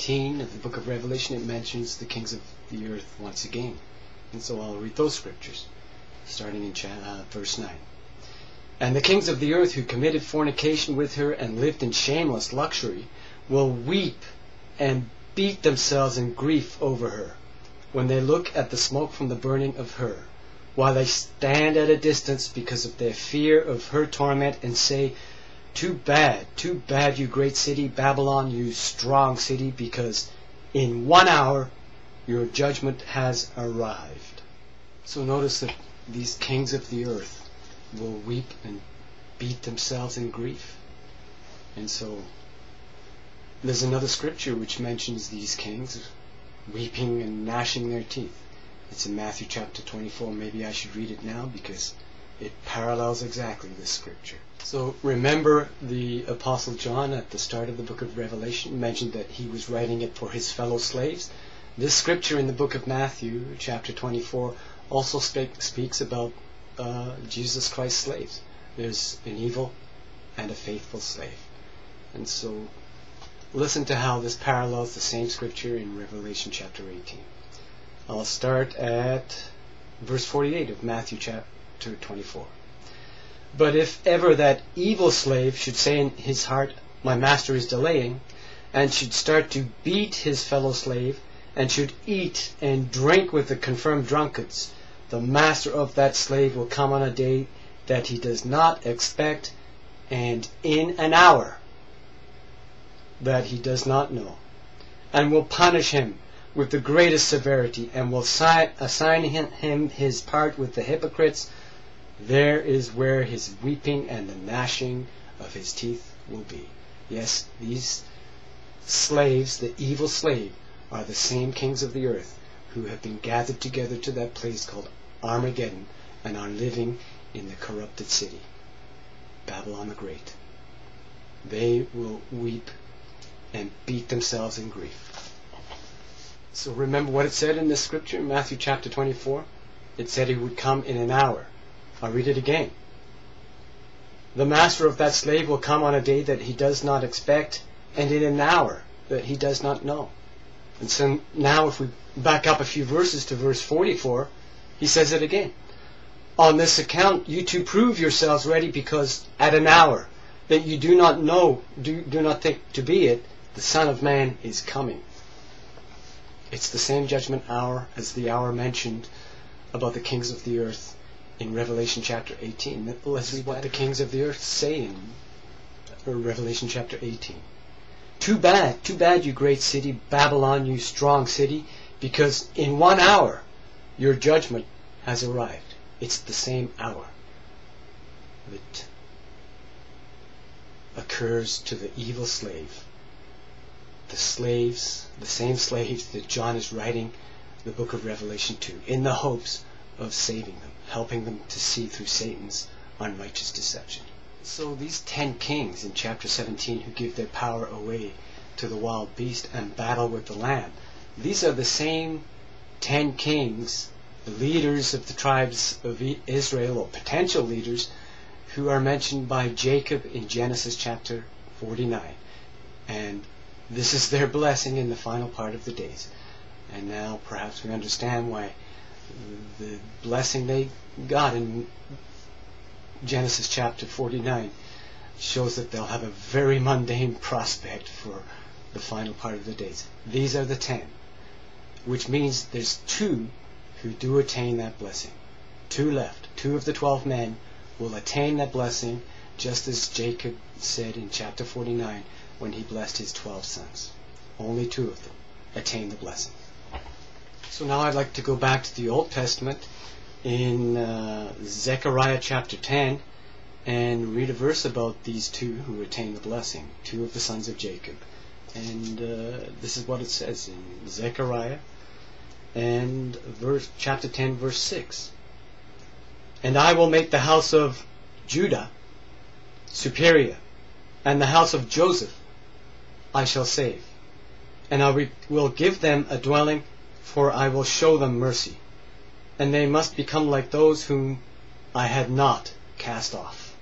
18 of the book of Revelation, it mentions the kings of the earth once again. And so I'll read those scriptures, starting in verse 9. And the kings of the earth who committed fornication with her and lived in shameless luxury will weep and beat themselves in grief over her when they look at the smoke from the burning of her, while they stand at a distance because of their fear of her torment, and say, too bad, you great city, Babylon, you strong city, because in 1 hour your judgment has arrived. So notice that these kings of the earth will weep and beat themselves in grief. And so there's another scripture which mentions these kings weeping and gnashing their teeth. It's in Matthew chapter 24. Maybe I should read it now because it parallels exactly this scripture. So remember, the Apostle John at the start of the book of Revelation mentioned that he was writing it for his fellow slaves. This scripture in the book of Matthew chapter 24 also speaks about Jesus Christ's slaves. There's an evil and a faithful slave. And so listen to how this parallels the same scripture in Revelation chapter 18. I'll start at verse 48 of Matthew chapter 24. But if ever that evil slave should say in his heart, my master is delaying, and should start to beat his fellow slave, and should eat and drink with the confirmed drunkards, the master of that slave will come on a day that he does not expect, and in an hour that he does not know, and will punish him with the greatest severity, and will assign him his part with the hypocrites. There is where his weeping and the gnashing of his teeth will be. Yes, these slaves, the evil slave, are the same kings of the earth who have been gathered together to that place called Armageddon and are living in the corrupted city, Babylon the Great. They will weep and beat themselves in grief. So remember what it said in this scripture in Matthew chapter 24? It said he would come in an hour. I'll read it again. The master of that slave will come on a day that he does not expect, and in an hour that he does not know. And so now if we back up a few verses to verse 44, he says it again. On this account you too prove yourselves ready, because at an hour that you do not know, do not think to be it, the Son of Man is coming. It's the same judgment hour as the hour mentioned about the kings of the earth in Revelation chapter 18. Let's read what the kings of the earth say in Revelation chapter 18. Too bad, you great city, Babylon, you strong city, because in 1 hour your judgment has arrived. It's the same hour that occurs to the evil slave. The same slaves that John is writing the book of Revelation to, in the hopes of saving them, helping them to see through Satan's unrighteous deception. So these 10 kings in chapter 17 who give their power away to the wild beast and battle with the Lamb, these are the same 10 kings, the leaders of the tribes of Israel, or potential leaders, who are mentioned by Jacob in Genesis chapter 49. And this is their blessing in the final part of the days. And now perhaps we understand why the blessing they got in Genesis chapter 49 shows that they'll have a very mundane prospect for the final part of the days. These are the 10, which means there's 2 who do attain that blessing. 2 left. 2 of the 12 men will attain that blessing, just as Jacob said in chapter 49 when he blessed his 12 sons. Only 2 of them attain the blessing. So now I'd like to go back to the Old Testament in Zechariah chapter 10 and read a verse about these 2 who attain the blessing, 2 of the sons of Jacob. And this is what it says in Zechariah and chapter 10 verse 6. And I will make the house of Judah superior, and the house of Joseph I shall save. And I will give them a dwelling, for I will show them mercy. And they must become like those whom I had not cast off.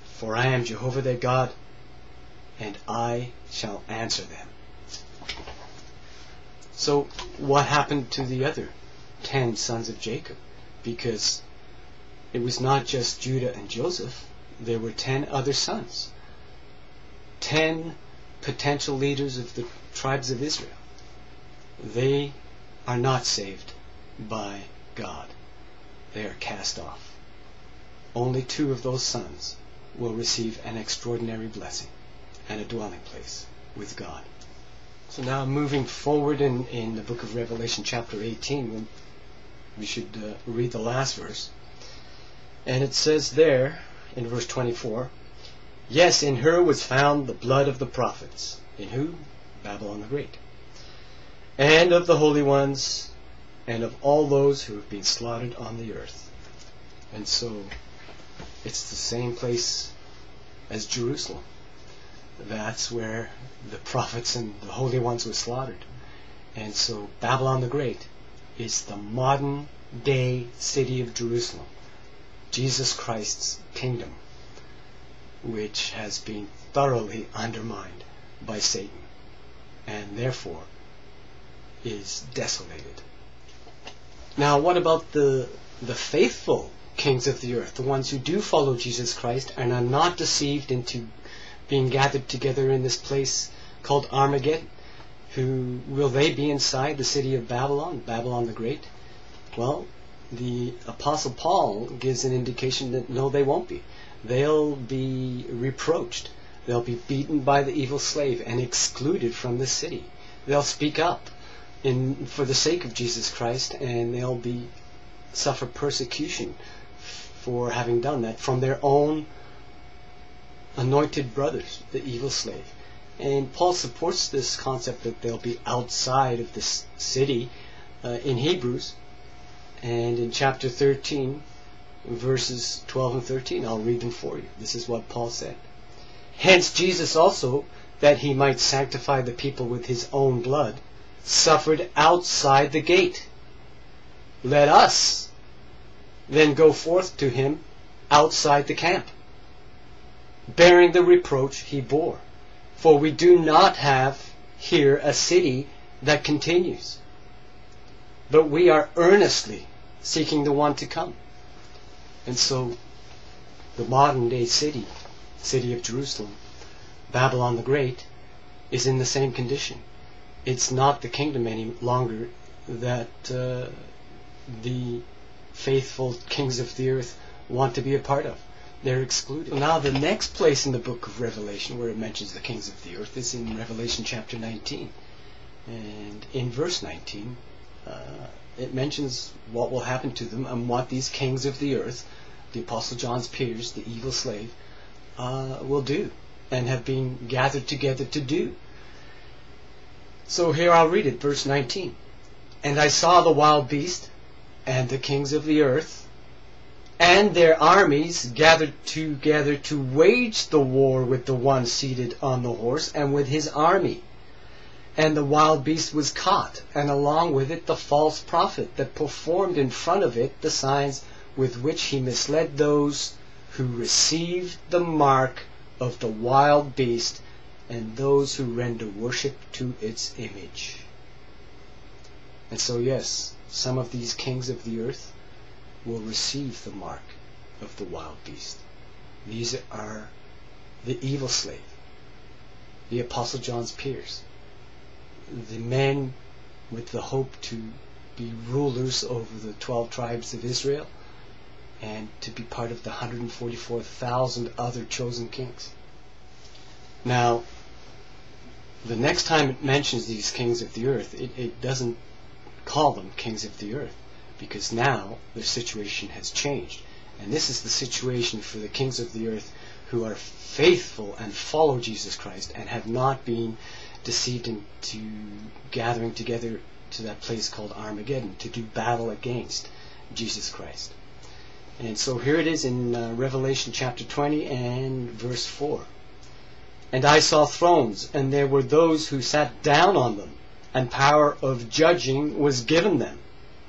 For I am Jehovah their God, and I shall answer them. So what happened to the other 10 sons of Jacob? Because it was not just Judah and Joseph. There were 10 other sons. 10 potential leaders of the tribes of Israel. They are not saved by God. They are cast off. Only 2 of those sons will receive an extraordinary blessing and a dwelling place with God. So now moving forward in the book of Revelation chapter 18, we should read the last verse. And it says there in verse 24, "Yes, in her was found the blood of the prophets." In who? Babylon the Great. "And of the holy ones, and of all those who have been slaughtered on the earth." And so it's the same place as Jerusalem. That's where the prophets and the holy ones were slaughtered. And so Babylon the Great is the modern day city of Jerusalem, Jesus Christ's kingdom, which has been thoroughly undermined by Satan and therefore is desolated. Now what about the faithful kings of the earth, the ones who do follow Jesus Christ and are not deceived into being gathered together in this place called Armageddon? Will they be inside the city of Babylon, Babylon the Great? Well, the Apostle Paul gives an indication that no, they won't be. They'll be reproached. They'll be beaten by the evil slave and excluded from the city. They'll speak up for the sake of Jesus Christ, and they'll suffer persecution for having done that from their own anointed brothers, the evil slave. And Paul supports this concept that they'll be outside of this city in Hebrews. And in chapter 13, verses 12 and 13, I'll read them for you. This is what Paul said. "Hence Jesus also, that he might sanctify the people with his own blood, suffered outside the gate. Let us then go forth to him outside the camp, bearing the reproach he bore. For we do not have here a city that continues, but we are earnestly seeking the one to come." And so the modern day city of Jerusalem, Babylon the Great, is in the same condition. It's not the kingdom any longer that the faithful kings of the earth want to be a part of. They're excluded. Now the next place in the book of Revelation where it mentions the kings of the earth is in Revelation chapter 19. And in verse 19, it mentions what will happen to them and what these kings of the earth, the Apostle John's peers, the evil slave, will do and have been gathered together to do. So here I'll read it, verse 19. "And I saw the wild beast and the kings of the earth and their armies gathered together to wage the war with the one seated on the horse and with his army. And the wild beast was caught, and along with it the false prophet that performed in front of it the signs with which he misled those who received the mark of the wild beast and those who render worship to its image." And so yes, some of these kings of the earth will receive the mark of the wild beast. These are the evil slave, the Apostle John's peers, the men with the hope to be rulers over the 12 tribes of Israel and to be part of the 144,000 other chosen kings. Now, the next time it mentions these kings of the earth, it doesn't call them kings of the earth, because now their situation has changed. And this is the situation for the kings of the earth who are faithful and follow Jesus Christ and have not been deceived into gathering together to that place called Armageddon to do battle against Jesus Christ. And so here it is in Revelation chapter 20 and verse 4. "And I saw thrones, and there were those who sat down on them, and power of judging was given them.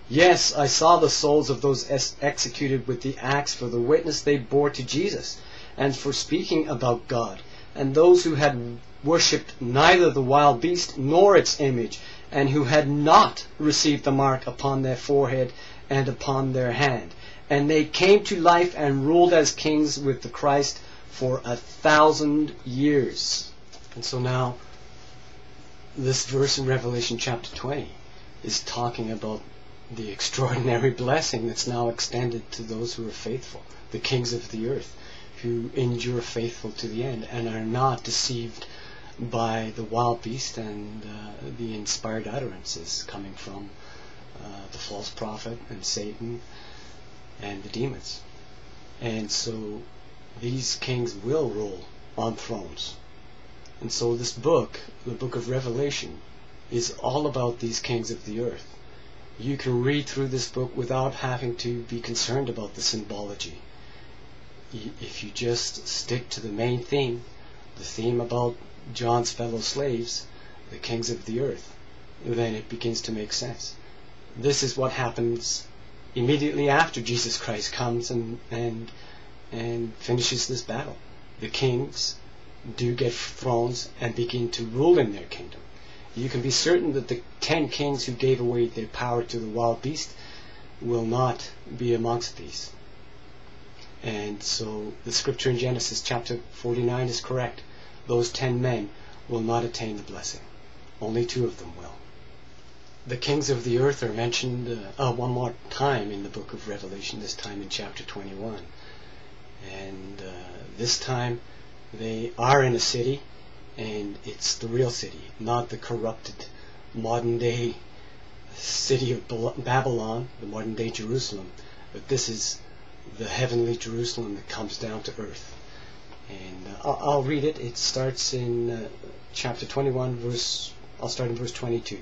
Yes, I saw the souls of those executed with the axe for the witness they bore to Jesus, and for speaking about God, and those who had worshipped neither the wild beast nor its image, and who had not received the mark upon their forehead and upon their hand. And they came to life and ruled as kings with the Christ for 1,000 years. And so now, this verse in Revelation chapter 20 is talking about the extraordinary blessing that's now extended to those who are faithful, the kings of the earth, who endure faithful to the end and are not deceived by the wild beast and the inspired utterances coming from the false prophet and Satan and the demons. And so these kings will rule on thrones. And so this book, the book of Revelation, is all about these kings of the earth. You can read through this book without having to be concerned about the symbology. If you just stick to the main theme, the theme about John's fellow slaves, the kings of the earth, then it begins to make sense. This is what happens immediately after Jesus Christ comes and finishes this battle. The kings do get thrones and begin to rule in their kingdom. You can be certain that the 10 kings who gave away their power to the wild beast will not be amongst these. And so the scripture in Genesis chapter 49 is correct. Those 10 men will not attain the blessing. Only 2 of them will. The kings of the earth are mentioned one more time in the book of Revelation, this time in chapter 21. And this time they are in a city, and it's the real city, not the corrupted modern day city of Babylon, the modern day Jerusalem, but this is the heavenly Jerusalem that comes down to earth. And I'll read it. It starts in chapter 21, I'll start in verse 22.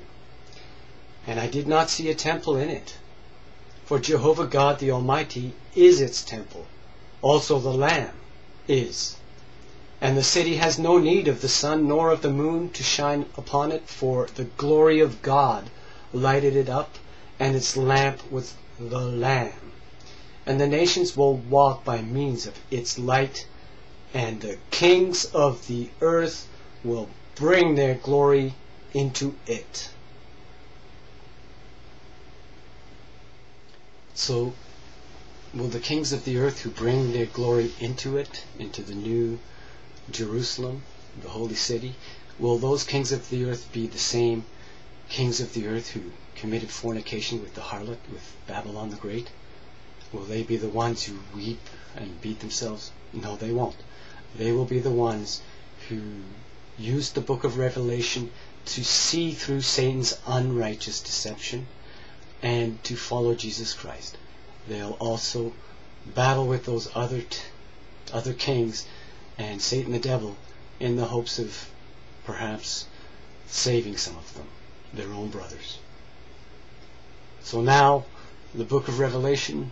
And I did not see a temple in it, for Jehovah God the Almighty is its temple. Also the Lamb is. And the city has no need of the sun nor of the moon to shine upon it, for the glory of God lighted it up, and its lamp was the Lamb. And the nations will walk by means of its light, and the kings of the earth will bring their glory into it. So, will the kings of the earth who bring their glory into it, into the new Jerusalem, the holy city, will those kings of the earth be the same kings of the earth who committed fornication with the harlot, with Babylon the Great? Will they be the ones who weep and beat themselves? No, they won't. They will be the ones who used the book of Revelation to see through Satan's unrighteous deception and to follow Jesus Christ. They'll also battle with those other kings and Satan the devil in the hopes of perhaps saving some of them, their own brothers. So now the book of Revelation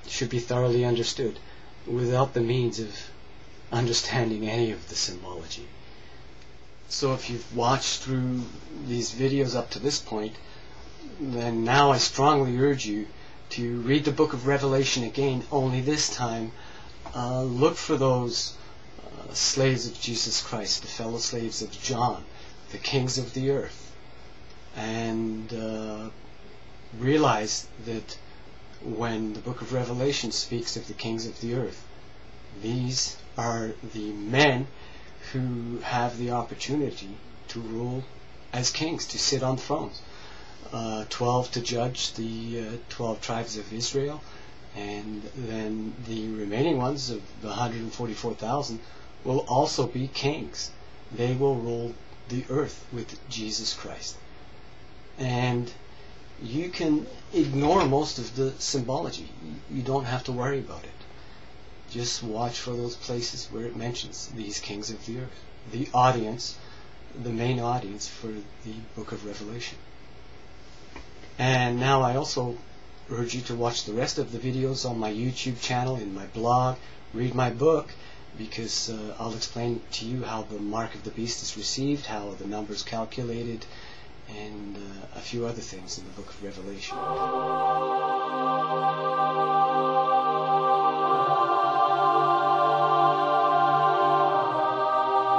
should be thoroughly understood without the means of understanding any of the symbology. So if you've watched through these videos up to this point, then now I strongly urge you to read the book of Revelation again, only this time look for those slaves of Jesus Christ, the fellow slaves of John, the kings of the earth, and realize that when the book of Revelation speaks of the kings of the earth, these are the men who have the opportunity to rule as kings, to sit on thrones. 12 to judge the 12 tribes of Israel, and then the remaining ones of the 144,000 will also be kings. They will rule the earth with Jesus Christ. And you can ignore most of the symbology. You don't have to worry about it. Just watch for those places where it mentions these kings of the earth. The audience, the main audience for the book of Revelation. And now I also urge you to watch the rest of the videos on my YouTube channel, in my blog, read my book, because I'll explain to you how the mark of the beast is received, how the number is calculated, and a few other things in the book of Revelation.